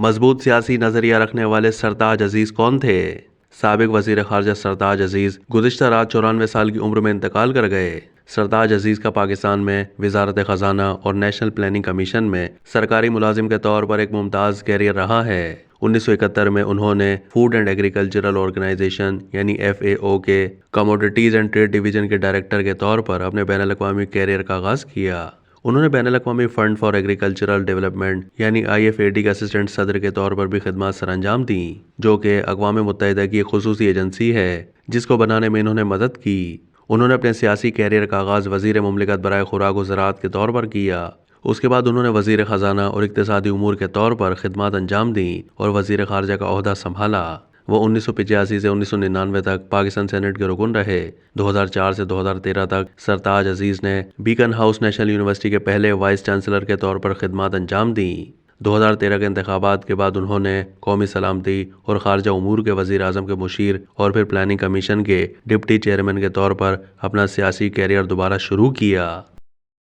مضبوط سیاسی نظریہ رکھنے والے سرتاج عزیز کون تھے؟ سابق وزیر خارجہ سرتاج عزیز گزشتہ رات 94 سال کی عمر میں انتقال کر گئے۔ سرتاج عزیز کا پاکستان میں وزارت خزانہ اور نیشنل پلاننگ کمیشن میں سرکاری ملازم کے طور پر ایک ممتاز کیریئر رہا ہے۔ 1971 میں انہوں نے فوڈ اینڈ ایگریکلچرل آرگنائزیشن یعنی FAO کے کموڈیٹیز اینڈ ٹریڈ ڈویژن کے ڈائریکٹر کے طور پر اپنے بین الاقوامی کیریئر کا آغاز کیا۔ انہوں نے بین الاقوامی فنڈ فار ایگریکلچرل ڈیولپمنٹ یعنی IFAD کے اسسٹنٹ صدر کے طور پر بھی خدمات سر انجام دیں، جو کہ اقوام متحدہ کی ایک خصوصی ایجنسی ہے جس کو بنانے میں انہوں نے مدد کی۔ انہوں نے اپنے سیاسی کیریئر کا آغاز وزیر مملکت برائے خوراک و زراعت کے طور پر کیا۔ اس کے بعد انہوں نے وزیر خزانہ اور اقتصادی امور کے طور پر خدمات انجام دیں اور وزیر خارجہ کا عہدہ سنبھالا۔ وہ 1985 سے 1999 تک پاکستان سینٹ کے رکن رہے۔ 2004 سے 2013 تک سرتاج عزیز نے بیکن ہاؤس نیشنل یونیورسٹی کے پہلے وائس چانسلر کے طور پر خدمات انجام دیں۔ 2013 کے انتخابات کے بعد انہوں نے قومی سلامتی اور خارجہ امور کے وزیر اعظم کے مشیر اور پھر پلاننگ کمیشن کے ڈپٹی چیئرمین کے طور پر اپنا سیاسی کیریئر دوبارہ شروع کیا۔